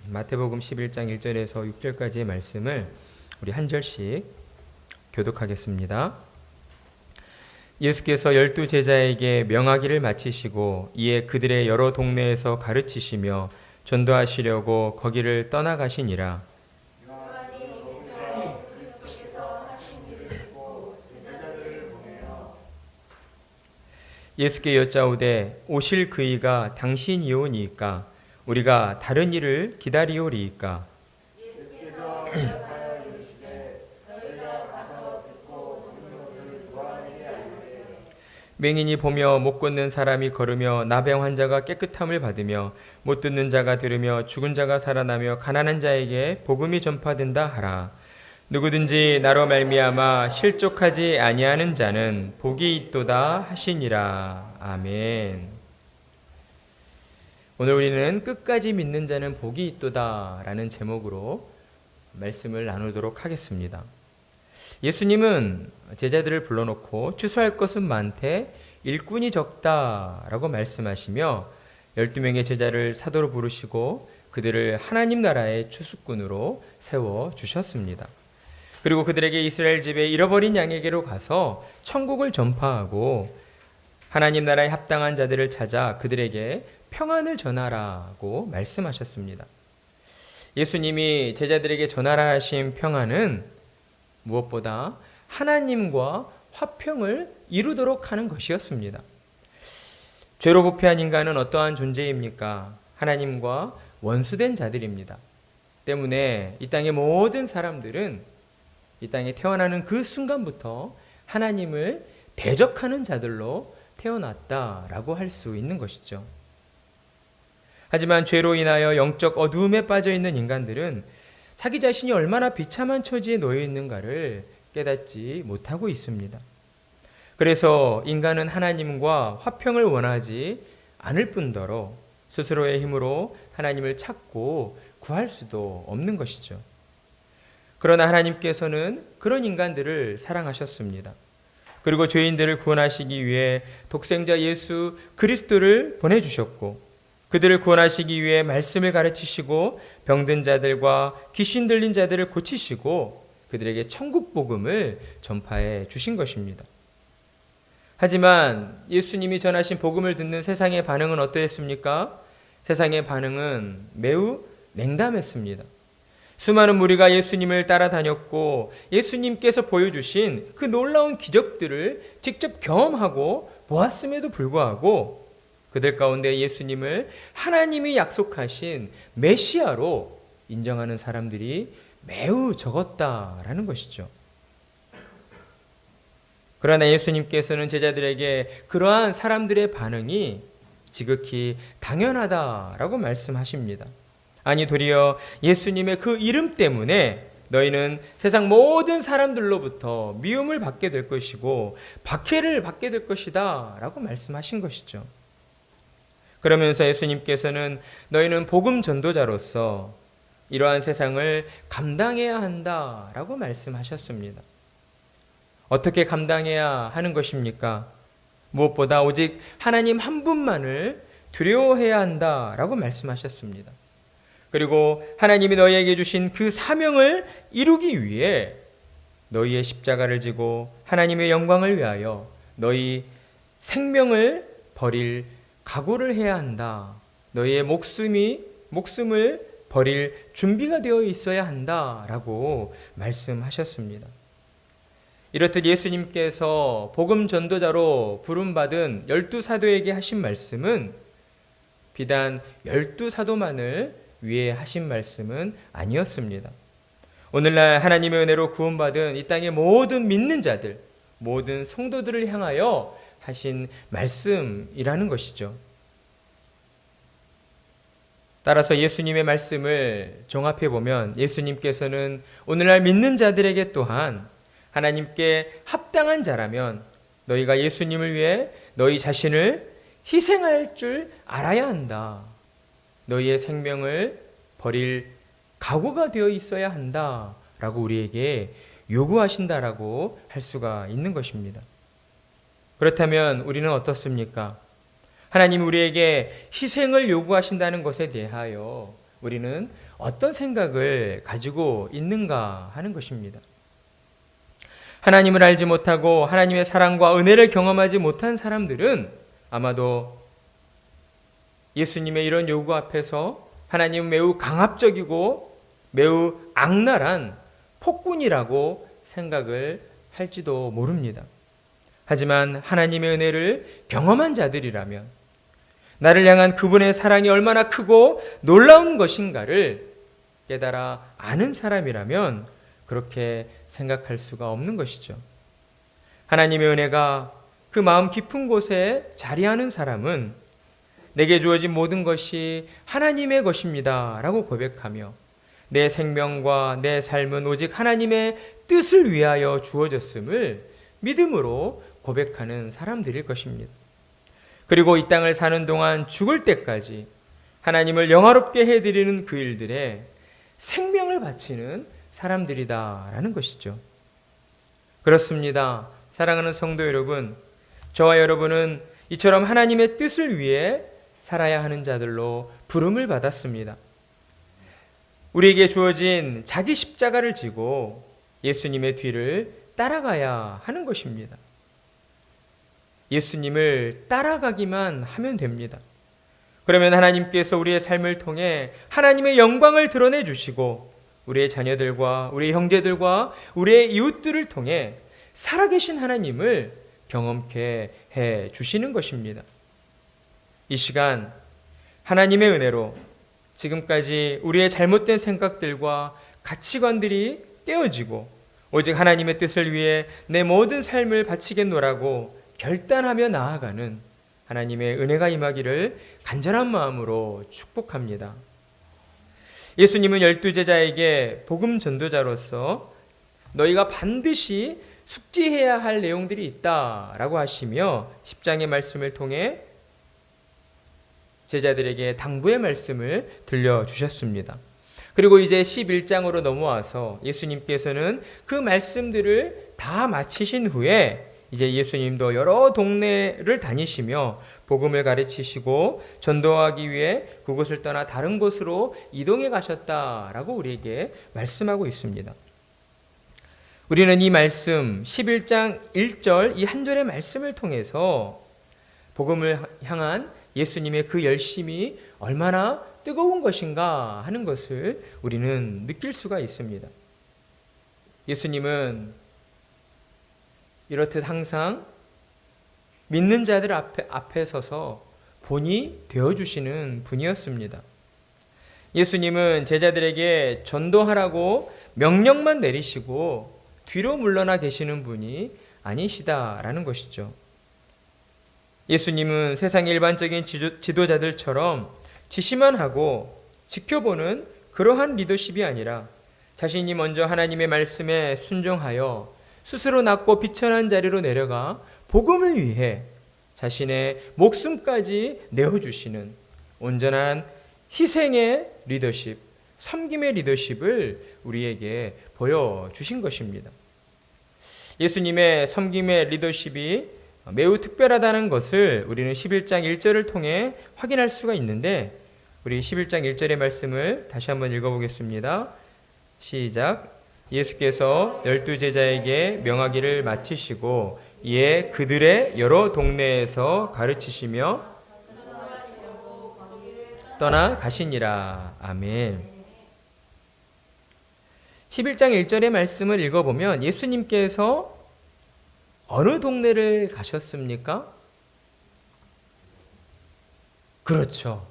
마태복음 11장 1절에서 6절까지의 말씀을 우리 한 절씩 교독하겠습니다. 예수께서 12제자에게 명하기를 마치시고 이에 그들의 여러 동네에서 가르치시며 전도하시려고 거기를 떠나가시니라. 예수께 여짜오되 오실 그이가 당신이오니이까 우리가 다른 일을 기다리오리이까. 맹인이 보며 못 걷는 사람이 걸으며 나병 환자가 깨끗함을 받으며 못 듣는 자가 들으며 죽은 자가 살아나며 가난한 자에게 복음이 전파된다 하라. 누구든지 나로 말미암아 실족하지 아니하는 자는 복이 있도다 하시니라. 아멘. 오늘 우리는 끝까지 믿는 자는 복이 있도다 라는 제목으로 말씀을 나누도록 하겠습니다. 예수님은 제자들을 불러놓고 추수할 것은 많되 일꾼이 적다라고 말씀하시며 12명의 제자를 사도로 부르시고 그들을 하나님 나라의 추수꾼으로 세워주셨습니다. 그리고 그들에게 이스라엘 집에 잃어버린 양에게로 가서 천국을 전파하고 하나님 나라에 합당한 자들을 찾아 그들에게 평안을 전하라고 말씀하셨습니다. 예수님이 제자들에게 전하라 하신 평안은 무엇보다 하나님과 화평을 이루도록 하는 것이었습니다. 죄로 부패한 인간은 어떠한 존재입니까? 하나님과 원수된 자들입니다. 때문에 이 땅의 모든 사람들은 이 땅에 태어나는 그 순간부터 하나님을 대적하는 자들로 태어났다라고 할 수 있는 것이죠. 하지만 죄로 인하여 영적 어두움에 빠져 있는 인간들은 자기 자신이 얼마나 비참한 처지에 놓여 있는가를 깨닫지 못하고 있습니다. 그래서 인간은 하나님과 화평을 원하지 않을 뿐더러 스스로의 힘으로 하나님을 찾고 구할 수도 없는 것이죠. 그러나 하나님께서는 그런 인간들을 사랑하셨습니다. 그리고 죄인들을 구원하시기 위해 독생자 예수 그리스도를 보내주셨고 그들을 구원하시기 위해 말씀을 가르치시고 병든 자들과 귀신 들린 자들을 고치시고 그들에게 천국 복음을 전파해 주신 것입니다. 하지만 예수님이 전하신 복음을 듣는 세상의 반응은 어떠했습니까? 세상의 반응은 매우 냉담했습니다. 수많은 무리가 예수님을 따라다녔고 예수님께서 보여주신 그 놀라운 기적들을 직접 경험하고 보았음에도 불구하고 그들 가운데 예수님을 하나님이 약속하신 메시아로 인정하는 사람들이 매우 적었다라는 것이죠. 그러나 예수님께서는 제자들에게 그러한 사람들의 반응이 지극히 당연하다라고 말씀하십니다. 아니 도리어 예수님의 그 이름 때문에 너희는 세상 모든 사람들로부터 미움을 받게 될 것이고 박해를 받게 될 것이다 라고 말씀하신 것이죠. 그러면서 예수님께서는 너희는 복음 전도자로서 이러한 세상을 감당해야 한다라고 말씀하셨습니다. 어떻게 감당해야 하는 것입니까? 무엇보다 오직 하나님 한 분만을 두려워해야 한다라고 말씀하셨습니다. 그리고 하나님이 너희에게 주신 그 사명을 이루기 위해 너희의 십자가를 지고 하나님의 영광을 위하여 너희 생명을 버릴 각오를 해야 한다. 너희의 목숨을 버릴 준비가 되어 있어야 한다라고 말씀하셨습니다. 이렇듯 예수님께서 복음 전도자로 부름받은 12사도에게 하신 말씀은 비단 12사도만을 위해 하신 말씀은 아니었습니다. 오늘날 하나님의 은혜로 구원받은 이 땅의 모든 믿는 자들, 모든 성도들을 향하여 하신 말씀이라는 것이죠. 따라서 예수님의 말씀을 종합해 보면 예수님께서는 오늘날 믿는 자들에게 또한 하나님께 합당한 자라면 너희가 예수님을 위해 너희 자신을 희생할 줄 알아야 한다. 너희의 생명을 버릴 각오가 되어 있어야 한다라고 우리에게 요구하신다라고 할 수가 있는 것입니다. 그렇다면 우리는 어떻습니까? 하나님이 우리에게 희생을 요구하신다는 것에 대하여 우리는 어떤 생각을 가지고 있는가 하는 것입니다. 하나님을 알지 못하고 하나님의 사랑과 은혜를 경험하지 못한 사람들은 아마도 예수님의 이런 요구 앞에서 하나님은 매우 강압적이고 매우 악랄한 폭군이라고 생각을 할지도 모릅니다. 하지만 하나님의 은혜를 경험한 자들이라면 나를 향한 그분의 사랑이 얼마나 크고 놀라운 것인가를 깨달아 아는 사람이라면 그렇게 생각할 수가 없는 것이죠. 하나님의 은혜가 그 마음 깊은 곳에 자리하는 사람은 내게 주어진 모든 것이 하나님의 것입니다 라고 고백하며 내 생명과 내 삶은 오직 하나님의 뜻을 위하여 주어졌음을 믿음으로 고백하는 사람들일 것입니다. 그리고 이 땅을 사는 동안 죽을 때까지 하나님을 영화롭게 해드리는 그 일들에 생명을 바치는 사람들이다라는 것이죠. 그렇습니다. 사랑하는 성도 여러분, 저와 여러분은 이처럼 하나님의 뜻을 위해 살아야 하는 자들로 부름을 받았습니다. 우리에게 주어진 자기 십자가를 지고 예수님의 뒤를 따라가야 하는 것입니다. 예수님을 따라가기만 하면 됩니다. 그러면 하나님께서 우리의 삶을 통해 하나님의 영광을 드러내 주시고 우리의 자녀들과 우리의 형제들과 우리의 이웃들을 통해 살아계신 하나님을 경험케 해 주시는 것입니다. 이 시간 하나님의 은혜로 지금까지 우리의 잘못된 생각들과 가치관들이 깨어지고 오직 하나님의 뜻을 위해 내 모든 삶을 바치겠노라고 결단하며 나아가는 하나님의 은혜가 임하기를 간절한 마음으로 축복합니다. 예수님은 12제자에게 복음 전도자로서 너희가 반드시 숙지해야 할 내용들이 있다라고 하시며 10장의 말씀을 통해 제자들에게 당부의 말씀을 들려주셨습니다. 그리고 이제 11장으로 넘어와서 예수님께서는 그 말씀들을 다 마치신 후에 이제 예수님도 여러 동네를 다니시며 복음을 가르치시고 전도하기 위해 그곳을 떠나 다른 곳으로 이동해 가셨다라고 우리에게 말씀하고 있습니다. 우리는 이 말씀 11장 1절 이 한 절의 말씀을 통해서 복음을 향한 예수님의 그 열심이 얼마나 뜨거운 것인가 하는 것을 우리는 느낄 수가 있습니다. 예수님은 이렇듯 항상 믿는 자들 앞에 서서 본이 되어주시는 분이었습니다. 예수님은 제자들에게 전도하라고 명령만 내리시고 뒤로 물러나 계시는 분이 아니시다라는 것이죠. 예수님은 세상의 일반적인 지도자들처럼 지시만 하고 지켜보는 그러한 리더십이 아니라 자신이 먼저 하나님의 말씀에 순종하여 스스로 낮고 비천한 자리로 내려가 복음을 위해 자신의 목숨까지 내어주시는 온전한 희생의 리더십, 섬김의 리더십을 우리에게 보여주신 것입니다. 예수님의 섬김의 리더십이 매우 특별하다는 것을 우리는 11장 1절을 통해 확인할 수가 있는데 우리 11장 1절의 말씀을 다시 한번 읽어보겠습니다. 시작. 예수께서 12제자에게 명하기를 마치시고 이에 그들의 여러 동네에서 가르치시며 떠나가시니라. 아멘. 11장 1절의 말씀을 읽어보면 예수님께서 어느 동네를 가셨습니까? 그렇죠.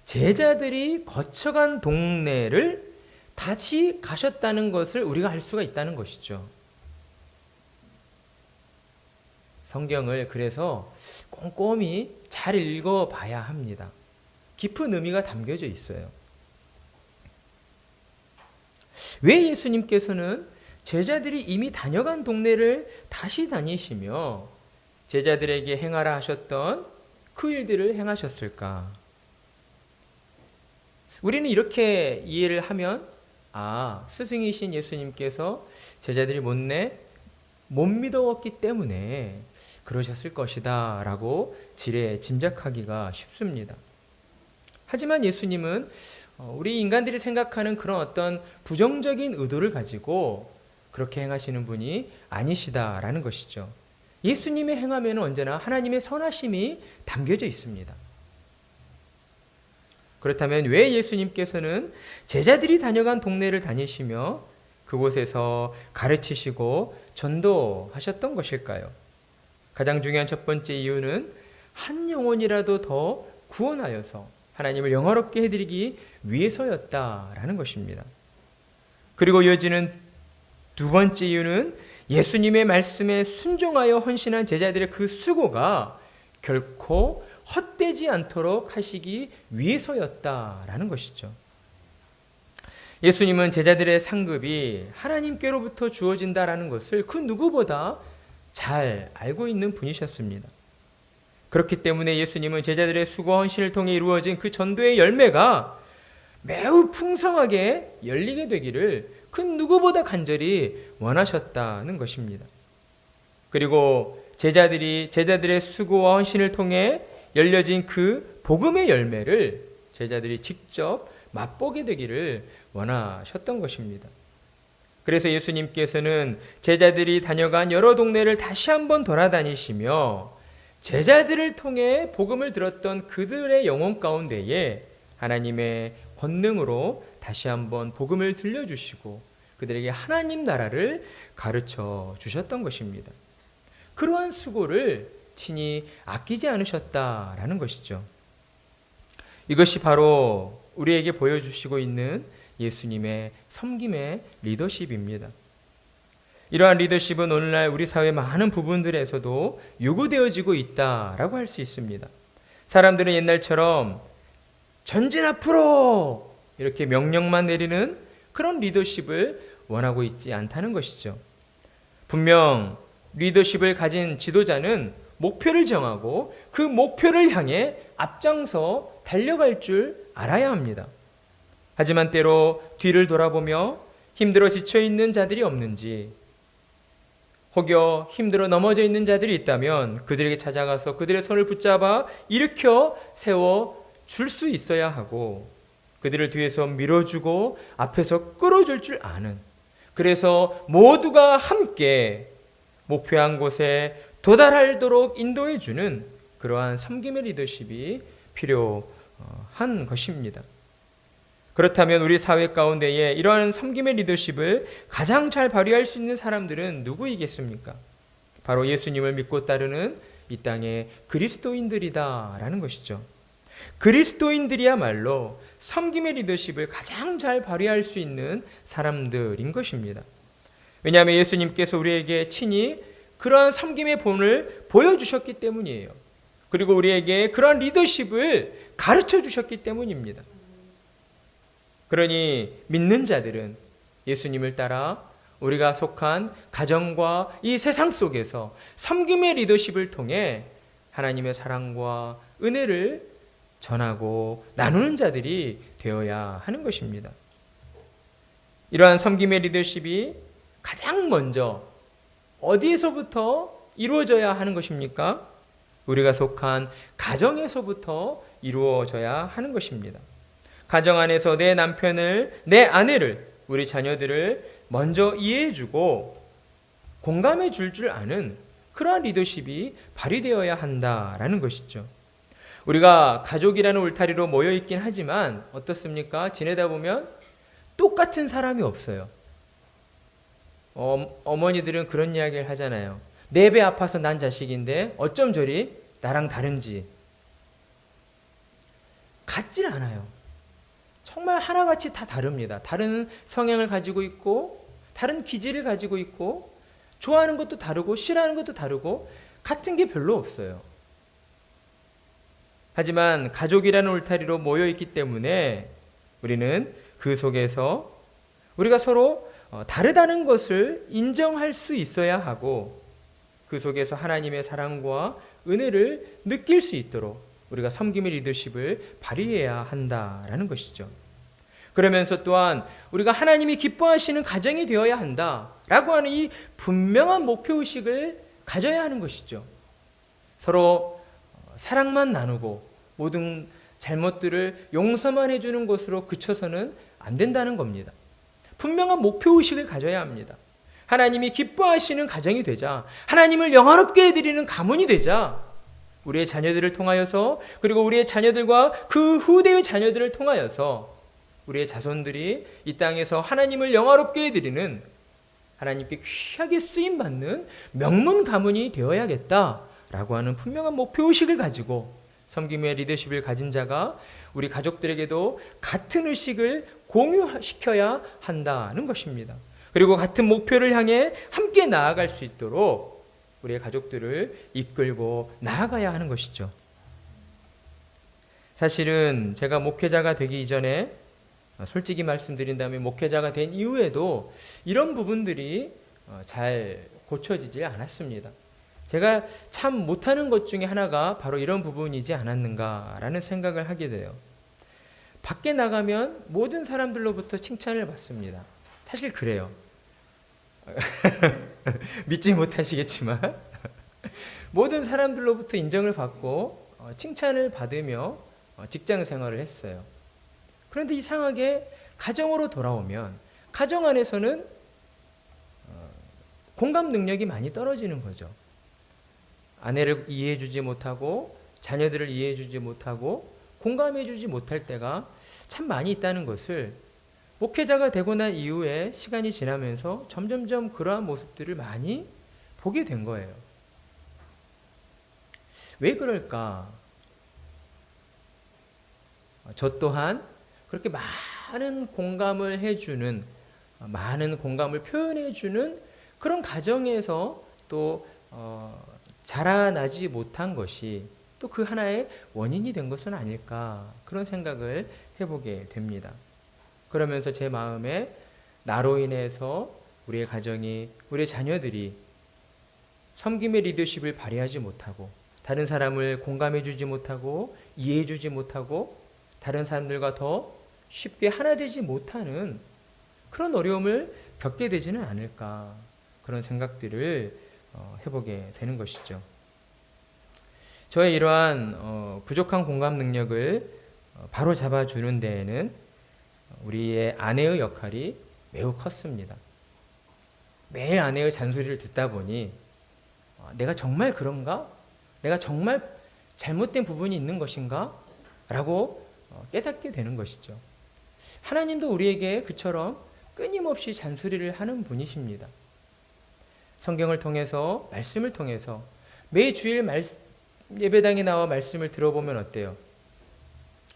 제자들이 거쳐간 동네를 다시 가셨다는 것을 우리가 알 수가 있다는 것이죠. 성경을 그래서 꼼꼼히 잘 읽어봐야 합니다. 깊은 의미가 담겨져 있어요. 왜 예수님께서는 제자들이 이미 다녀간 동네를 다시 다니시며 제자들에게 행하라 하셨던 그 일들을 행하셨을까? 우리는 이렇게 이해를 하면 스승이신 예수님께서 제자들이 못 믿었기 때문에 그러셨을 것이다 라고 지레 짐작하기가 쉽습니다. 하지만 예수님은 우리 인간들이 생각하는 그런 어떤 부정적인 의도를 가지고 그렇게 행하시는 분이 아니시다라는 것이죠. 예수님의 행함에는 언제나 하나님의 선하심이 담겨져 있습니다. 그렇다면 왜 예수님께서는 제자들이 다녀간 동네를 다니시며 그곳에서 가르치시고 전도하셨던 것일까요? 가장 중요한 첫 번째 이유는 한 영혼이라도 더 구원하여서 하나님을 영화롭게 해드리기 위해서였다라는 것입니다. 그리고 이어지는 두 번째 이유는 예수님의 말씀에 순종하여 헌신한 제자들의 그 수고가 결코 헛되지 않도록 하시기 위해서였다라는 것이죠. 예수님은 제자들의 상급이 하나님께로부터 주어진다라는 것을 그 누구보다 잘 알고 있는 분이셨습니다. 그렇기 때문에 예수님은 제자들의 수고 헌신을 통해 이루어진 그 전도의 열매가 매우 풍성하게 열리게 되기를 그 누구보다 간절히 원하셨다는 것입니다. 그리고 제자들의 수고와 헌신을 통해 열려진 그 복음의 열매를 제자들이 직접 맛보게 되기를 원하셨던 것입니다. 그래서 예수님께서는 제자들이 다녀간 여러 동네를 다시 한번 돌아다니시며 제자들을 통해 복음을 들었던 그들의 영혼 가운데에 하나님의 권능으로 다시 한번 복음을 들려주시고 그들에게 하나님 나라를 가르쳐 주셨던 것입니다. 그러한 수고를 친히 아끼지 않으셨다라는 것이죠. 이것이 바로 우리에게 보여주시고 있는 예수님의 섬김의 리더십입니다. 이러한 리더십은 오늘날 우리 사회 많은 부분들에서도 요구되어지고 있다라고 할 수 있습니다. 사람들은 옛날처럼 전진 앞으로 이렇게 명령만 내리는 그런 리더십을 원하고 있지 않다는 것이죠. 분명 리더십을 가진 지도자는 목표를 정하고 그 목표를 향해 앞장서 달려갈 줄 알아야 합니다. 하지만 때로 뒤를 돌아보며 힘들어 지쳐있는 자들이 없는지 혹여 힘들어 넘어져 있는 자들이 있다면 그들에게 찾아가서 그들의 손을 붙잡아 일으켜 세워 줄 수 있어야 하고 그들을 뒤에서 밀어주고 앞에서 끌어줄 줄 아는, 그래서 모두가 함께 목표한 곳에 도달하도록 인도해주는 그러한 섬김의 리더십이 필요한 것입니다. 그렇다면 우리 사회 가운데에 이러한 섬김의 리더십을 가장 잘 발휘할 수 있는 사람들은 누구이겠습니까? 바로 예수님을 믿고 따르는 이 땅의 그리스도인들이다라는 것이죠. 그리스도인들이야말로 섬김의 리더십을 가장 잘 발휘할 수 있는 사람들인 것입니다. 왜냐하면 예수님께서 우리에게 친히 그러한 섬김의 본을 보여주셨기 때문이에요. 그리고 우리에게 그러한 리더십을 가르쳐 주셨기 때문입니다. 그러니 믿는 자들은 예수님을 따라 우리가 속한 가정과 이 세상 속에서 섬김의 리더십을 통해 하나님의 사랑과 은혜를 전하고 나누는 자들이 되어야 하는 것입니다. 이러한 섬김의 리더십이 가장 먼저 어디에서부터 이루어져야 하는 것입니까? 우리가 속한 가정에서부터 이루어져야 하는 것입니다. 가정 안에서 내 남편을, 내 아내를, 우리 자녀들을 먼저 이해해주고 공감해 줄 아는 그러한 리더십이 발휘되어야 한다라는 것이죠. 우리가 가족이라는 울타리로 모여있긴 하지만 어떻습니까? 지내다 보면 똑같은 사람이 없어요. 어머니들은 그런 이야기를 하잖아요. 내 배 아파서 난 자식인데 어쩜 저리 나랑 다른지. 같질 않아요. 정말 하나같이 다 다릅니다. 다른 성향을 가지고 있고 다른 기질을 가지고 있고 좋아하는 것도 다르고 싫어하는 것도 다르고 같은 게 별로 없어요. 하지만 가족이라는 울타리로 모여있기 때문에 우리는 그 속에서 우리가 서로 다르다는 것을 인정할 수 있어야 하고 그 속에서 하나님의 사랑과 은혜를 느낄 수 있도록 우리가 섬김의 리더십을 발휘해야 한다라는 것이죠. 그러면서 또한 우리가 하나님이 기뻐하시는 가정이 되어야 한다라고 하는 이 분명한 목표의식을 가져야 하는 것이죠. 서로 사랑만 나누고 모든 잘못들을 용서만 해주는 것으로 그쳐서는 안 된다는 겁니다. 분명한 목표의식을 가져야 합니다. 하나님이 기뻐하시는 가정이 되자, 하나님을 영화롭게 해드리는 가문이 되자, 우리의 자녀들을 통하여서, 그리고 우리의 자녀들과 그 후대의 자녀들을 통하여서 우리의 자손들이 이 땅에서 하나님을 영화롭게 해드리는, 하나님께 귀하게 쓰임받는 명문 가문이 되어야겠다라고 하는 분명한 목표의식을 가지고 섬김의 리더십을 가진 자가 우리 가족들에게도 같은 의식을 공유시켜야 한다는 것입니다. 그리고 같은 목표를 향해 함께 나아갈 수 있도록 우리의 가족들을 이끌고 나아가야 하는 것이죠. 사실은 제가 목회자가 되기 이전에, 솔직히 말씀드린다면 목회자가 된 이후에도 이런 부분들이 잘 고쳐지지 않았습니다. 제가 참 못하는 것 중에 하나가 바로 이런 부분이지 않았는가라는 생각을 하게 돼요. 밖에 나가면 모든 사람들로부터 칭찬을 받습니다. 사실 그래요. 믿지 못하시겠지만 모든 사람들로부터 인정을 받고 칭찬을 받으며 직장 생활을 했어요. 그런데 이상하게 가정으로 돌아오면 가정 안에서는 공감 능력이 많이 떨어지는 거죠. 아내를 이해해주지 못하고 자녀들을 이해해주지 못하고 공감해주지 못할 때가 참 많이 있다는 것을 목회자가 되고 난 이후에 시간이 지나면서 점점점 그러한 모습들을 많이 보게 된 거예요. 왜 그럴까? 저 또한 그렇게 많은 공감을 해주는, 많은 공감을 표현해주는 그런 가정에서 또 자라나지 못한 것이 또 그 하나의 원인이 된 것은 아닐까, 그런 생각을 해보게 됩니다. 그러면서 제 마음에 나로 인해서 우리의 가정이, 우리의 자녀들이 섬김의 리더십을 발휘하지 못하고 다른 사람을 공감해주지 못하고 이해해주지 못하고 다른 사람들과 더 쉽게 하나 되지 못하는 그런 어려움을 겪게 되지는 않을까, 그런 생각들을 해보게 되는 것이죠. 저의 이러한 부족한 공감 능력을 바로 잡아주는 데에는 우리의 아내의 역할이 매우 컸습니다. 매일 아내의 잔소리를 듣다 보니 내가 정말 그런가? 내가 정말 잘못된 부분이 있는 것인가? 라고 깨닫게 되는 것이죠. 하나님도 우리에게 그처럼 끊임없이 잔소리를 하는 분이십니다. 성경을 통해서, 말씀을 통해서 매 주일 예배당에 나와 말씀을 들어보면 어때요?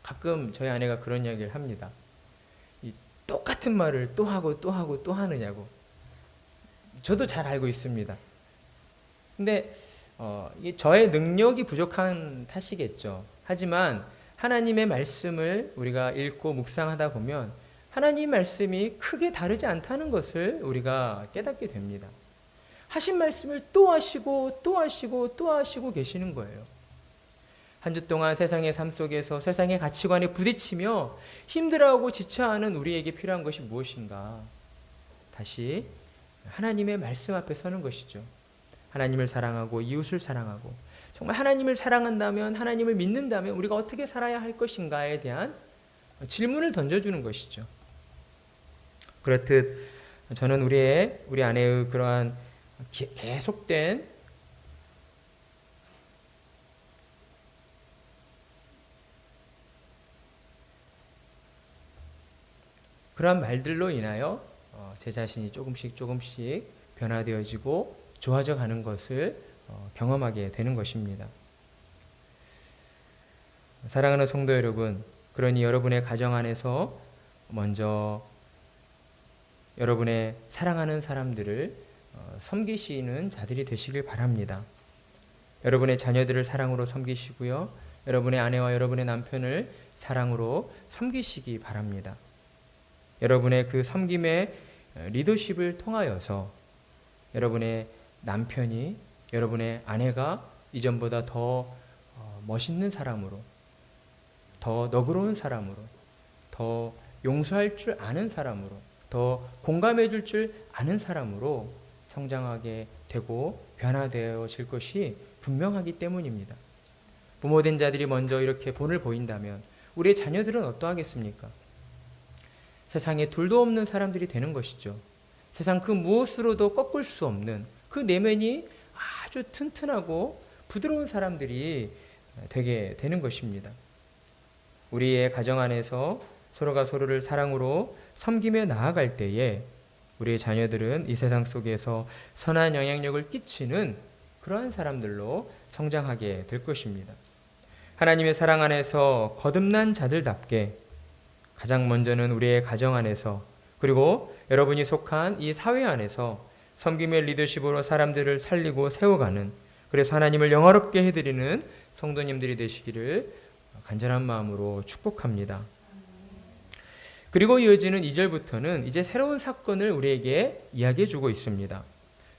가끔 저희 아내가 그런 이야기를 합니다. 이 똑같은 말을 또 하고 또 하고 또 하느냐고. 저도 잘 알고 있습니다. 근데 저의 능력이 부족한 탓이겠죠. 하지만 하나님의 말씀을 우리가 읽고 묵상하다 보면 하나님 말씀이 크게 다르지 않다는 것을 우리가 깨닫게 됩니다. 하신 말씀을 또 하시고 또 하시고 또 하시고 계시는 거예요. 한 주 동안 세상의 삶 속에서 세상의 가치관에 부딪히며 힘들어하고 지쳐하는 우리에게 필요한 것이 무엇인가? 다시 하나님의 말씀 앞에 서는 것이죠. 하나님을 사랑하고 이웃을 사랑하고, 정말 하나님을 사랑한다면, 하나님을 믿는다면 우리가 어떻게 살아야 할 것인가에 대한 질문을 던져주는 것이죠. 그렇듯 저는 우리 아내의 그러한 계속된 그러한 말들로 인하여 제 자신이 조금씩 변화되어지고 좋아져 가는 것을 경험하게 되는 것입니다. 사랑하는 성도 여러분, 그러니 여러분의 가정 안에서 먼저 여러분의 사랑하는 사람들을 섬기시는 자들이 되시길 바랍니다. 여러분의 자녀들을 사랑으로 섬기시고요. 여러분의 아내와 여러분의 남편을 사랑으로 섬기시기 바랍니다. 여러분의 그 섬김의 리더십을 통하여서 여러분의 남편이, 여러분의 아내가 이전보다 더 멋있는 사람으로, 더 너그러운 사람으로, 더 용서할 줄 아는 사람으로, 더 공감해 줄 줄 아는 사람으로 성장하게 되고 변화되어질 것이 분명하기 때문입니다. 부모된 자들이 먼저 이렇게 본을 보인다면, 우리의 자녀들은 어떠하겠습니까? 세상에 둘도 없는 사람들이 되는 것이죠. 세상 그 무엇으로도 꺾을 수 없는 그 내면이 아주 튼튼하고 부드러운 사람들이 되게 되는 것입니다. 우리의 가정 안에서 서로가 서로를 사랑으로 섬기며 나아갈 때에 우리의 자녀들은 이 세상 속에서 선한 영향력을 끼치는 그러한 사람들로 성장하게 될 것입니다. 하나님의 사랑 안에서 거듭난 자들답게 가장 먼저는 우리의 가정 안에서 그리고 여러분이 속한 이 사회 안에서 섬김의 리더십으로 사람들을 살리고 세워가는, 그래서 하나님을 영화롭게 해드리는 성도님들이 되시기를 간절한 마음으로 축복합니다. 그리고 이어지는 2절부터는 이제 새로운 사건을 우리에게 이야기해 주고 있습니다.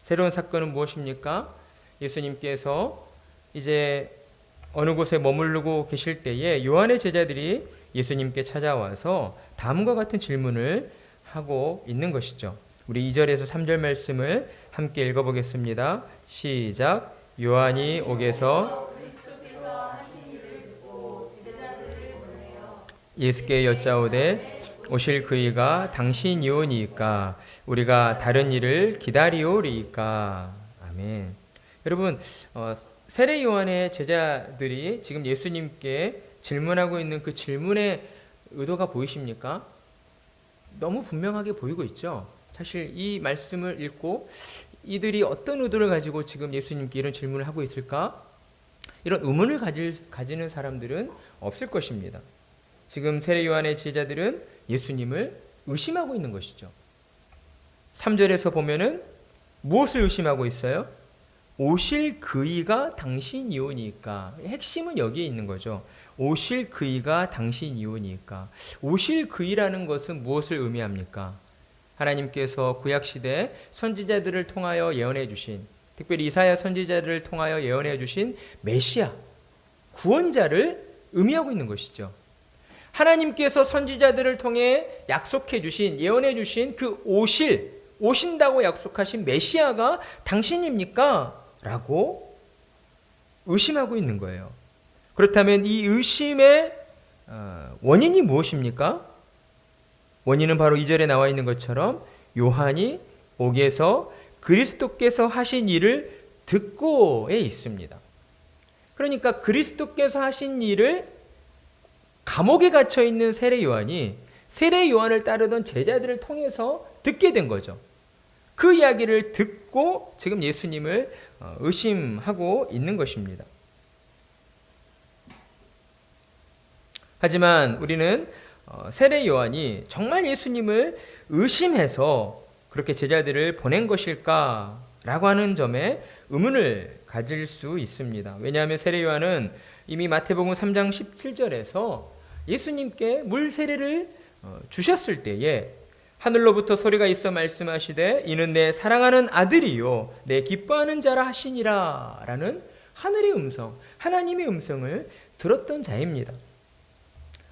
새로운 사건은 무엇입니까? 예수님께서 이제 어느 곳에 머무르고 계실 때에 요한의 제자들이 예수님께 찾아와서 다음과 같은 질문을 하고 있는 것이죠. 우리 2절에서 3절 말씀을 함께 읽어보겠습니다. 시작. 요한이 옥에서 예수께 여짜오되 오실 그이가 당신이오니이까 우리가 다른 일을 기다리오리이까. 아멘. 여러분, 세례 요한의 제자들이 지금 예수님께 질문하고 있는 그 질문의 의도가 보이십니까? 너무 분명하게 보이고 있죠. 사실 이 말씀을 읽고 이들이 어떤 의도를 가지고 지금 예수님께 이런 질문을 하고 있을까? 이런 의문을 가지는 사람들은 없을 것입니다. 지금 세례 요한의 제자들은 예수님을 의심하고 있는 것이죠. 3절에서 보면은 무엇을 의심하고 있어요? 오실 그이가 당신이오니까. 핵심은 여기에 있는 거죠. 오실 그이가 당신이오니까. 오실 그이라는 것은 무엇을 의미합니까? 하나님께서 구약시대 선지자들을 통하여 예언해 주신, 특별히 이사야 선지자들을 통하여 예언해 주신 메시아, 구원자를 의미하고 있는 것이죠. 하나님께서 선지자들을 통해 약속해 주신, 예언해 주신 그 오신다고 약속하신 메시아가 당신입니까? 라고 의심하고 있는 거예요. 그렇다면 이 의심의 원인이 무엇입니까? 원인은 바로 2절에 나와 있는 것처럼 요한이 옥에서 그리스도께서 하신 일을 듣고에 있습니다. 그러니까 그리스도께서 하신 일을 감옥에 갇혀 있는 세례 요한이 세례 요한을 따르던 제자들을 통해서 듣게 된 거죠. 그 이야기를 듣고 지금 예수님을 의심하고 있는 것입니다. 하지만 우리는 세례 요한이 정말 예수님을 의심해서 그렇게 제자들을 보낸 것일까라고 하는 점에 의문을 가질 수 있습니다. 왜냐하면 세례 요한은 이미 마태복음 3장 17절에서 예수님께 물 세례를 주셨을 때에 하늘로부터 소리가 있어 말씀하시되 이는 내 사랑하는 아들이요 내 기뻐하는 자라 하시니라 라는 하늘의 음성, 하나님의 음성을 들었던 자입니다.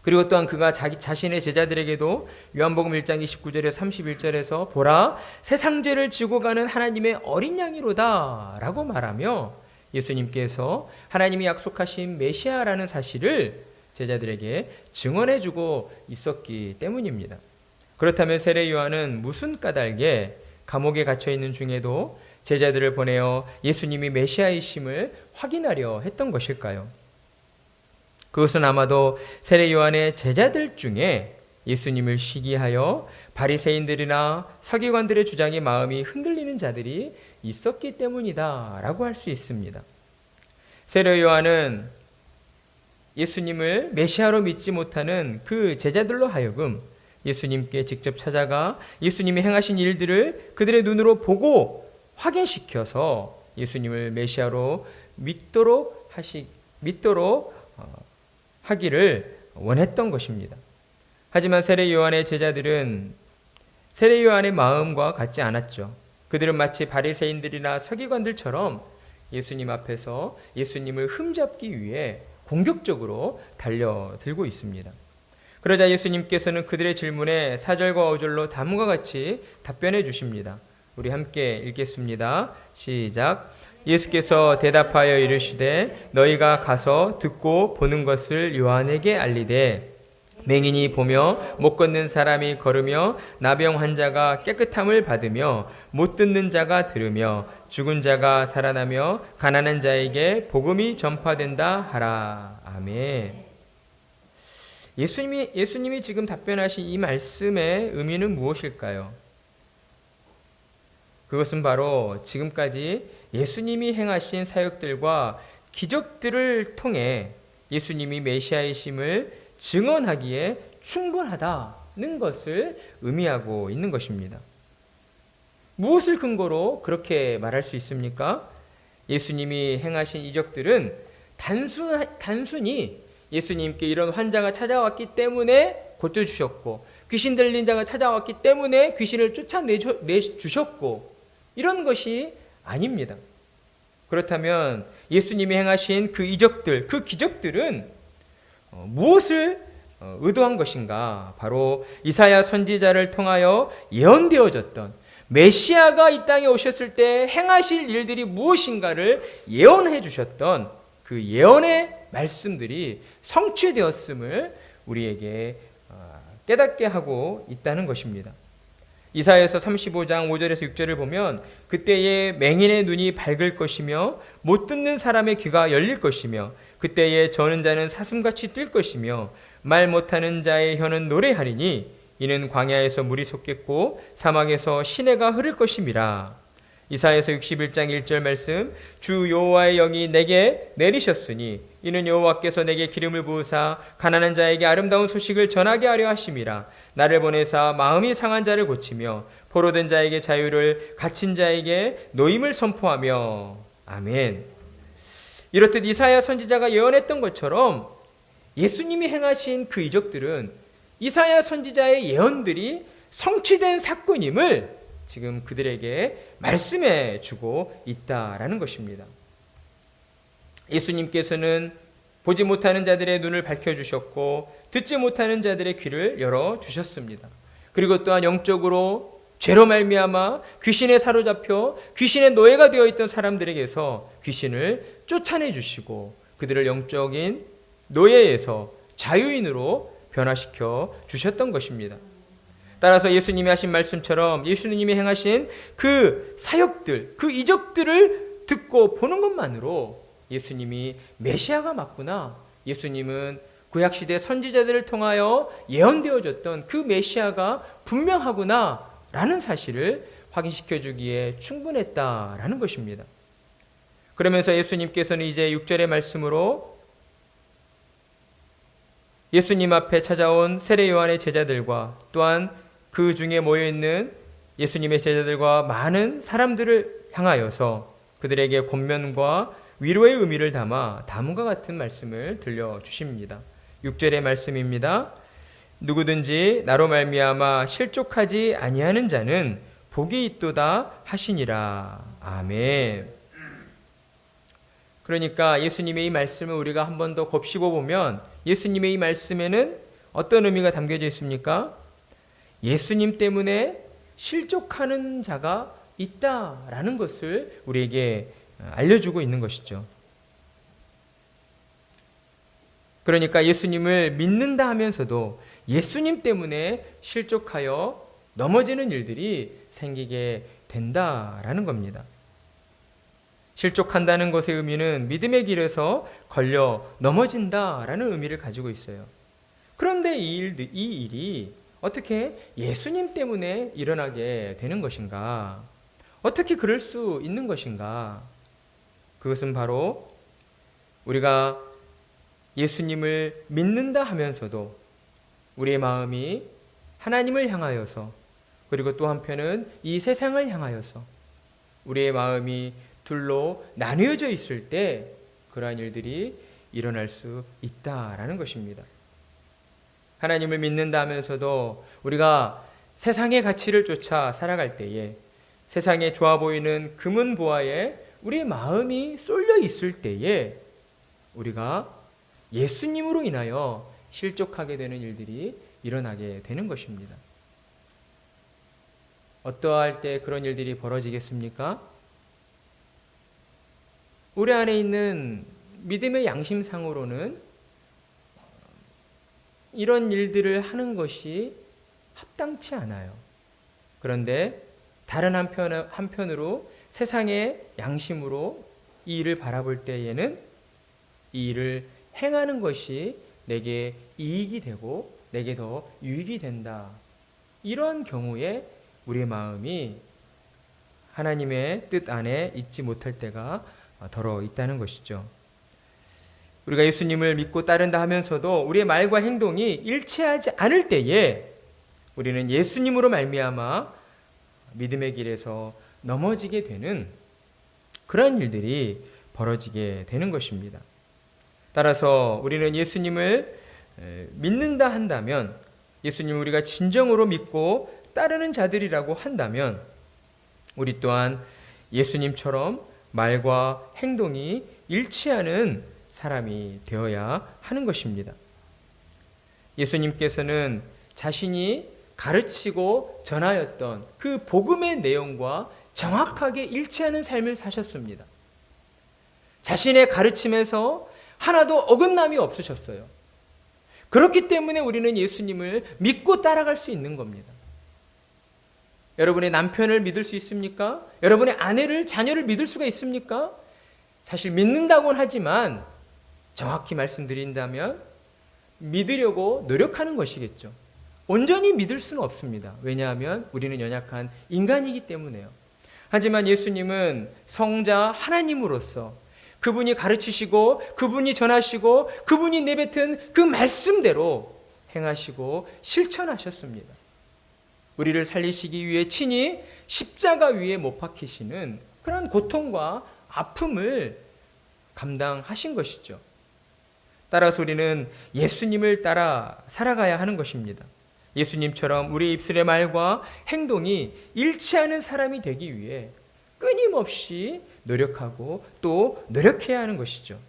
그리고 또한 그가 자신의 제자들에게도 요한복음 1장 29절에 31절에서 보라 세상 죄를 지고 가는 하나님의 어린 양이로다 라고 말하며 예수님께서 하나님이 약속하신 메시아라는 사실을 제자들에게 증언해주고 있었기 때문입니다. 그렇다면 세례 요한은 무슨 까닭에 감옥에 갇혀있는 중에도 제자들을 보내어 예수님이 메시아이심을 확인하려 했던 것일까요? 그것은 아마도 세례 요한의 제자들 중에 예수님을 시기하여 바리새인들이나 서기관들의 주장에 마음이 흔들리는 자들이 있었기 때문이다 라고 할 수 있습니다. 세례 요한은 예수님을 메시아로 믿지 못하는 그 제자들로 하여금 예수님께 직접 찾아가 예수님이 행하신 일들을 그들의 눈으로 보고 확인시켜서 예수님을 메시아로 믿도록 하기를 원했던 것입니다. 하지만 세례 요한의 제자들은 세례 요한의 마음과 같지 않았죠. 그들은 마치 바리새인들이나 서기관들처럼 예수님 앞에서 예수님을 흠잡기 위해 공격적으로 달려들고 있습니다. 그러자 예수님께서는 그들의 질문에 4절과 5절로 다음과 같이 답변해 주십니다. 우리 함께 읽겠습니다. 시작. 예수께서 대답하여 이르시되 너희가 가서 듣고 보는 것을 요한에게 알리되 맹인이 보며 못 걷는 사람이 걸으며 나병 환자가 깨끗함을 받으며 못 듣는 자가 들으며 죽은 자가 살아나며 가난한 자에게 복음이 전파된다 하라. 아멘. 예수님이 지금 답변하신 이 말씀의 의미는 무엇일까요? 그것은 바로 지금까지 예수님이 행하신 사역들과 기적들을 통해 예수님이 메시아이심을 증언하기에 충분하다는 것을 의미하고 있는 것입니다. 무엇을 근거로 그렇게 말할 수 있습니까? 예수님이 행하신 이적들은 단순히 예수님께 이런 환자가 찾아왔기 때문에 고쳐주셨고, 귀신 들린 자가 찾아왔기 때문에 귀신을 쫓아내주셨고, 이런 것이 아닙니다. 그렇다면 예수님이 행하신 그 이적들, 그 기적들은 무엇을 의도한 것인가? 바로 이사야 선지자를 통하여 예언되어졌던 메시아가 이 땅에 오셨을 때 행하실 일들이 무엇인가를 예언해 주셨던 그 예언의 말씀들이 성취되었음을 우리에게 깨닫게 하고 있다는 것입니다. 이사야서 35장 5절에서 6절을 보면 그때에 맹인의 눈이 밝을 것이며 못 듣는 사람의 귀가 열릴 것이며 그때에 저는 자는 사슴같이 뛸 것이며 말 못하는 자의 혀는 노래하리니 이는 광야에서 물이 솟겠고 사막에서 시내가 흐를 것임이라. 이사야서 61장 1절 말씀, 주 여호와의 영이 내게 내리셨으니 이는 여호와께서 내게 기름을 부으사 가난한 자에게 아름다운 소식을 전하게 하려 하심이라. 나를 보내사 마음이 상한 자를 고치며 포로된 자에게 자유를, 갇힌 자에게 노임을 선포하며. 아멘. 이렇듯 이사야 선지자가 예언했던 것처럼 예수님이 행하신 그 이적들은 이사야 선지자의 예언들이 성취된 사건임을 지금 그들에게 말씀해 주고 있다라는 것입니다. 예수님께서는 보지 못하는 자들의 눈을 밝혀주셨고 듣지 못하는 자들의 귀를 열어주셨습니다. 그리고 또한 영적으로 죄로 말미암아 귀신에 사로잡혀 귀신의 노예가 되어 있던 사람들에게서 귀신을 쫓아내 주시고 그들을 영적인 노예에서 자유인으로 변화시켜 주셨던 것입니다. 따라서 예수님이 하신 말씀처럼 예수님이 행하신 그 사역들, 그 이적들을 듣고 보는 것만으로 예수님이 메시아가 맞구나, 예수님은 구약시대 선지자들을 통하여 예언되어졌던 그 메시아가 분명하구나 라는 사실을 확인시켜 주기에 충분했다라는 것입니다. 그러면서 예수님께서는 이제 6절의 말씀으로 예수님 앞에 찾아온 세례 요한의 제자들과 또한 그 중에 모여있는 예수님의 제자들과 많은 사람들을 향하여서 그들에게 권면과 위로의 의미를 담아 다음과 같은 말씀을 들려주십니다. 6절의 말씀입니다. 누구든지 나로 말미암아 실족하지 아니하는 자는 복이 있도다 하시니라. 아멘. 그러니까 예수님의 이 말씀을 우리가 한 번 더 곱씹어 보면 예수님의 이 말씀에는 어떤 의미가 담겨져 있습니까? 예수님 때문에 실족하는 자가 있다라는 것을 우리에게 알려주고 있는 것이죠. 그러니까 예수님을 믿는다 하면서도 예수님 때문에 실족하여 넘어지는 일들이 생기게 된다라는 겁니다. 실족한다는 것의 의미는 믿음의 길에서 걸려 넘어진다라는 의미를 가지고 있어요. 그런데 이 일이 어떻게 예수님 때문에 일어나게 되는 것인가? 어떻게 그럴 수 있는 것인가? 그것은 바로 우리가 예수님을 믿는다 하면서도 우리의 마음이 하나님을 향하여서 그리고 또 한편은 이 세상을 향하여서 우리의 마음이 둘로 나뉘어져 있을 때 그러한 일들이 일어날 수 있다라는 것입니다. 하나님을 믿는다 하면서도 우리가 세상의 가치를 쫓아 살아갈 때에 세상에 좋아 보이는 금은 보화에 우리의 마음이 쏠려 있을 때에 우리가 예수님으로 인하여 실족하게 되는 일들이 일어나게 되는 것입니다. 어떠할 때 그런 일들이 벌어지겠습니까? 우리 안에 있는 믿음의 양심상으로는 이런 일들을 하는 것이 합당치 않아요. 그런데 다른 한편으로 세상의 양심으로 이 일을 바라볼 때에는 이 일을 행하는 것이 내게 이익이 되고 내게 더 유익이 된다. 이런 경우에 우리의 마음이 하나님의 뜻 안에 있지 못할 때가 더러 있다는 것이죠. 우리가 예수님을 믿고 따른다 하면서도 우리의 말과 행동이 일치하지 않을 때에 우리는 예수님으로 말미암아 믿음의 길에서 넘어지게 되는 그런 일들이 벌어지게 되는 것입니다. 따라서 우리는 예수님을 믿는다 한다면, 예수님을 우리가 진정으로 믿고 따르는 자들이라고 한다면 우리 또한 예수님처럼 말과 행동이 일치하는 사람이 되어야 하는 것입니다. 예수님께서는 자신이 가르치고 전하였던 그 복음의 내용과 정확하게 일치하는 삶을 사셨습니다. 자신의 가르침에서 하나도 어긋남이 없으셨어요. 그렇기 때문에 우리는 예수님을 믿고 따라갈 수 있는 겁니다. 여러분의 남편을 믿을 수 있습니까? 여러분의 아내를, 자녀를 믿을 수가 있습니까? 사실 믿는다고는 하지만 정확히 말씀드린다면 믿으려고 노력하는 것이겠죠. 온전히 믿을 수는 없습니다. 왜냐하면 우리는 연약한 인간이기 때문에요. 하지만 예수님은 성자 하나님으로서 그분이 가르치시고 그분이 전하시고 그분이 내뱉은 그 말씀대로 행하시고 실천하셨습니다. 우리를 살리시기 위해 친히 십자가 위에 못 박히시는 그런 고통과 아픔을 감당하신 것이죠. 따라서 우리는 예수님을 따라 살아가야 하는 것입니다. 예수님처럼 우리 입술의 말과 행동이 일치하는 사람이 되기 위해 끊임없이 노력하고 또 노력해야 하는 것이죠.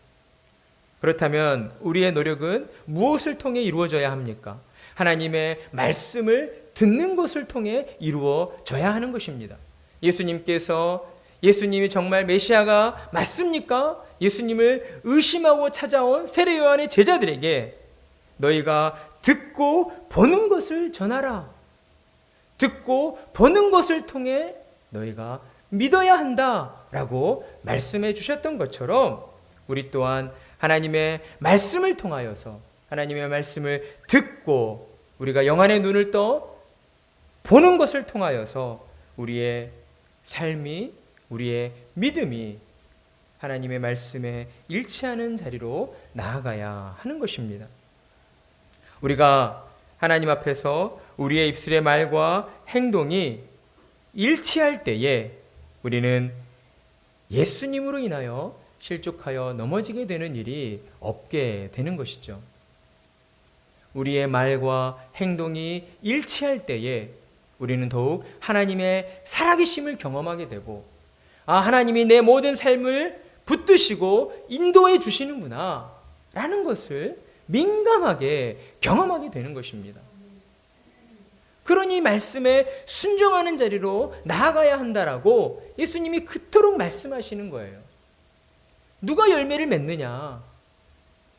그렇다면 우리의 노력은 무엇을 통해 이루어져야 합니까? 하나님의 말씀을 듣는 것을 통해 이루어져야 하는 것입니다. 예수님이 정말 메시아가 맞습니까? 예수님을 의심하고 찾아온 세례 요한의 제자들에게 너희가 듣고 보는 것을 전하라. 듣고 보는 것을 통해 너희가 믿어야 한다라고 말씀해 주셨던 것처럼 우리 또한 하나님의 말씀을 통하여서 하나님의 말씀을 듣고 우리가 영안의 눈을 떠 보는 것을 통하여서 우리의 삶이, 우리의 믿음이 하나님의 말씀에 일치하는 자리로 나아가야 하는 것입니다. 우리가 하나님 앞에서 우리의 입술의 말과 행동이 일치할 때에 우리는 예수님으로 인하여 실족하여 넘어지게 되는 일이 없게 되는 것이죠. 우리의 말과 행동이 일치할 때에 우리는 더욱 하나님의 살아계심을 경험하게 되고, 하나님이 내 모든 삶을 붙드시고 인도해 주시는구나 라는 것을 민감하게 경험하게 되는 것입니다. 그러니 말씀에 순종하는 자리로 나아가야 한다라고 예수님이 그토록 말씀하시는 거예요. 누가 열매를 맺느냐?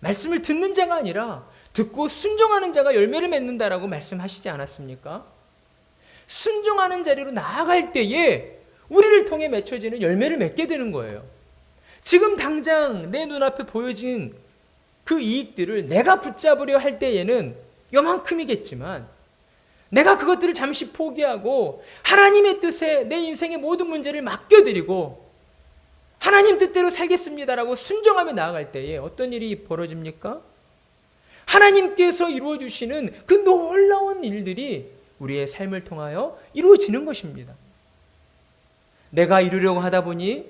말씀을 듣는 자가 아니라 듣고 순종하는 자가 열매를 맺는다라고 말씀하시지 않았습니까? 순종하는 자리로 나아갈 때에 우리를 통해 맺혀지는 열매를 맺게 되는 거예요. 지금 당장 내 눈앞에 보여진 그 이익들을 내가 붙잡으려 할 때에는 요만큼이겠지만 내가 그것들을 잠시 포기하고 하나님의 뜻에 내 인생의 모든 문제를 맡겨드리고 하나님 뜻대로 살겠습니다라고 순종하며 나아갈 때에 어떤 일이 벌어집니까? 하나님께서 이루어주시는 그 놀라운 일들이 우리의 삶을 통하여 이루어지는 것입니다. 내가 이루려고 하다 보니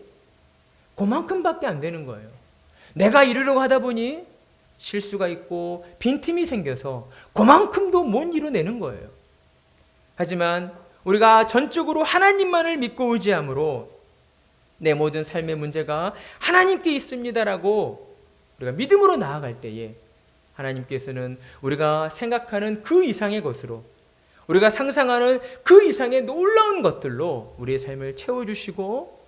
그만큼밖에 안 되는 거예요. 내가 이루려고 하다 보니 실수가 있고 빈틈이 생겨서 그만큼도 못 이루내는 거예요. 하지만 우리가 전적으로 하나님만을 믿고 의지함으로 내 모든 삶의 문제가 하나님께 있습니다라고 우리가 믿음으로 나아갈 때에 하나님께서는 우리가 생각하는 그 이상의 것으로, 우리가 상상하는 그 이상의 놀라운 것들로 우리의 삶을 채워주시고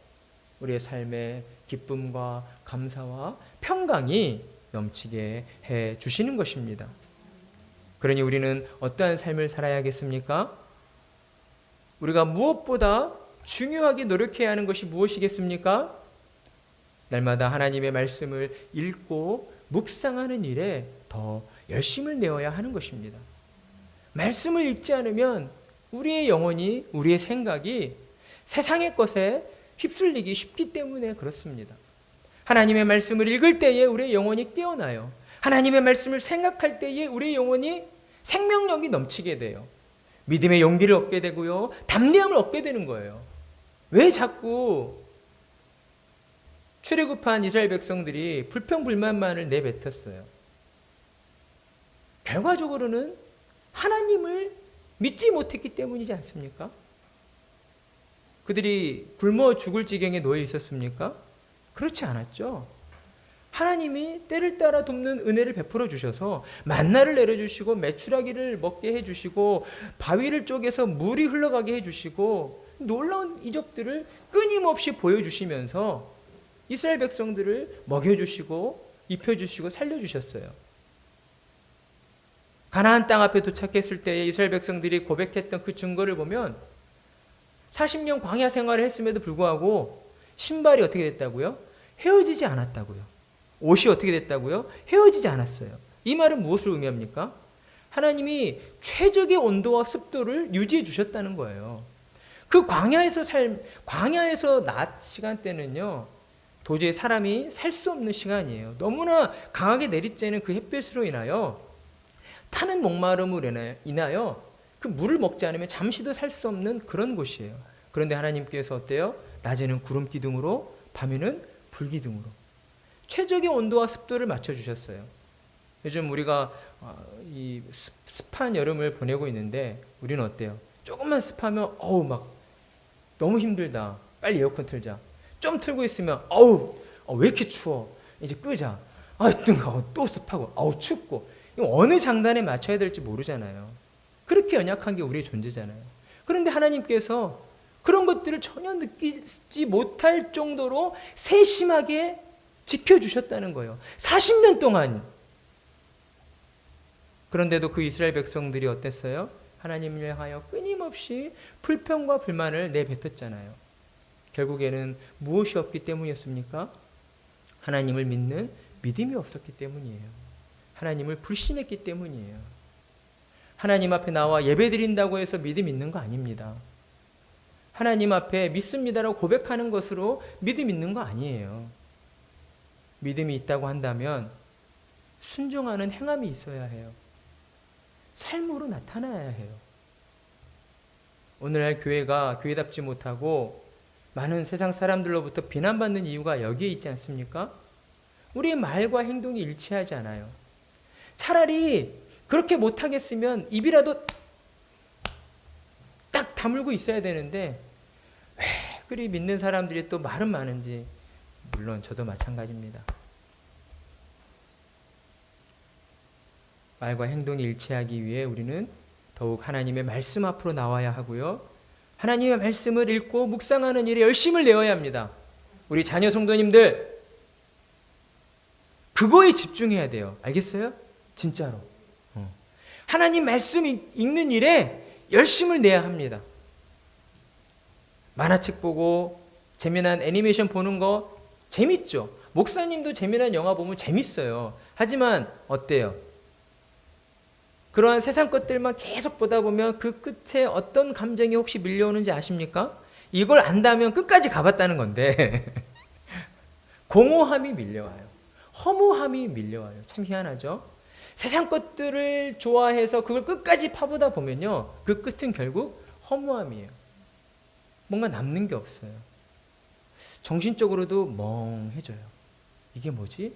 우리의 삶의 기쁨과 감사와 평강이 넘치게 해 주시는 것입니다. 그러니 우리는 어떠한 삶을 살아야겠습니까? 우리가 무엇보다 중요하게 노력해야 하는 것이 무엇이겠습니까? 날마다 하나님의 말씀을 읽고 묵상하는 일에 더 열심을 내어야 하는 것입니다. 말씀을 읽지 않으면 우리의 영혼이, 우리의 생각이 세상의 것에 휩쓸리기 쉽기 때문에 그렇습니다. 하나님의 말씀을 읽을 때에 우리의 영혼이 깨어나요. 하나님의 말씀을 생각할 때에 우리의 영혼이 생명력이 넘치게 돼요. 믿음의 용기를 얻게 되고요. 담대함을 얻게 되는 거예요. 왜 자꾸 출애굽한 이스라엘 백성들이 불평불만만을 내뱉었어요? 결과적으로는 하나님을 믿지 못했기 때문이지 않습니까? 그들이 굶어 죽을 지경에 놓여 있었습니까? 그렇지 않았죠. 하나님이 때를 따라 돕는 은혜를 베풀어 주셔서 만나를 내려주시고 메추라기를 먹게 해주시고 바위를 쪼개서 물이 흘러가게 해주시고 놀라운 이적들을 끊임없이 보여주시면서 이스라엘 백성들을 먹여주시고 입혀주시고 살려주셨어요. 가나안 땅 앞에 도착했을 때에 이스라엘 백성들이 고백했던 그 증거를 보면 40년 광야 생활을 했음에도 불구하고 신발이 어떻게 됐다고요? 헤어지지 않았다고요. 옷이 어떻게 됐다고요? 헤어지지 않았어요. 이 말은 무엇을 의미합니까? 하나님이 최적의 온도와 습도를 유지해 주셨다는 거예요. 그 광야에서 낮 시간대는요, 도저히 사람이 살 수 없는 시간이에요. 너무나 강하게 내리쬐는 그 햇볕으로 인하여 타는 목마름으로 인하여 그 물을 먹지 않으면 잠시도 살 수 없는 그런 곳이에요. 그런데 하나님께서 어때요? 낮에는 구름 기둥으로, 밤에는 불 기둥으로 최적의 온도와 습도를 맞춰주셨어요. 요즘 우리가 이 습한 여름을 보내고 있는데 우리는 어때요? 조금만 습하면 막 너무 힘들다. 빨리 에어컨 틀자. 좀 틀고 있으면 왜 이렇게 추워? 이제 끄자. 뜨거워. 또 습하고 춥고. 이거 어느 장단에 맞춰야 될지 모르잖아요. 그렇게 연약한 게 우리의 존재잖아요. 그런데 하나님께서 그런 것들을 전혀 느끼지 못할 정도로 세심하게 지켜주셨다는 거예요. 40년 동안. 그런데도 그 이스라엘 백성들이 어땠어요? 하나님을 향하여 끊임없이 불평과 불만을 내뱉었잖아요. 결국에는 무엇이 없기 때문이었습니까? 하나님을 믿는 믿음이 없었기 때문이에요. 하나님을 불신했기 때문이에요. 하나님 앞에 나와 예배드린다고 해서 믿음 있는 거 아닙니다. 하나님 앞에 믿습니다라고 고백하는 것으로 믿음 있는 거 아니에요. 믿음이 있다고 한다면 순종하는 행함이 있어야 해요. 삶으로 나타나야 해요. 오늘날 교회가 교회답지 못하고 많은 세상 사람들로부터 비난받는 이유가 여기에 있지 않습니까? 우리의 말과 행동이 일치하지 않아요. 차라리 그렇게 못하겠으면 입이라도 딱 다물고 있어야 되는데 왜 그리 믿는 사람들이 또 말은 많은지, 물론 저도 마찬가지입니다. 말과 행동이 일치하기 위해 우리는 더욱 하나님의 말씀 앞으로 나와야 하고요. 하나님의 말씀을 읽고 묵상하는 일에 열심을 내어야 합니다. 우리 자녀 성도님들, 그거에 집중해야 돼요. 알겠어요? 진짜로. 하나님 말씀 읽는 일에 열심을 내야 합니다. 만화책 보고 재미난 애니메이션 보는 거 재밌죠. 목사님도 재미난 영화 보면 재밌어요. 하지만 어때요? 그러한 세상 것들만 계속 보다 보면 그 끝에 어떤 감정이 혹시 밀려오는지 아십니까? 이걸 안다면 끝까지 가봤다는 건데 공허함이 밀려와요. 허무함이 밀려와요. 참 희한하죠? 세상 것들을 좋아해서 그걸 끝까지 파보다 보면요, 그 끝은 결국 허무함이에요. 뭔가 남는 게 없어요. 정신적으로도 멍해져요. 이게 뭐지?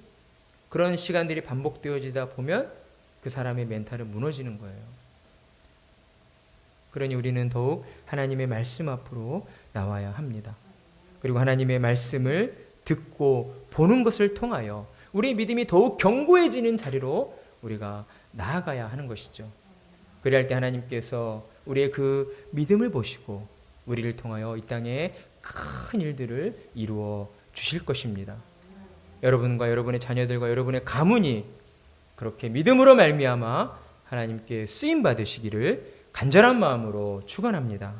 그런 시간들이 반복되어지다 보면 그 사람의 멘탈은 무너지는 거예요. 그러니 우리는 더욱 하나님의 말씀 앞으로 나와야 합니다. 그리고 하나님의 말씀을 듣고 보는 것을 통하여 우리의 믿음이 더욱 견고해지는 자리로 우리가 나아가야 하는 것이죠. 그리할 때 하나님께서 우리의 그 믿음을 보시고 우리를 통하여 이 땅에 큰 일들을 이루어 주실 것입니다. 여러분과 여러분의 자녀들과 여러분의 가문이 그렇게 믿음으로 말미암아 하나님께 쓰임 받으시기를 간절한 마음으로 축원합니다.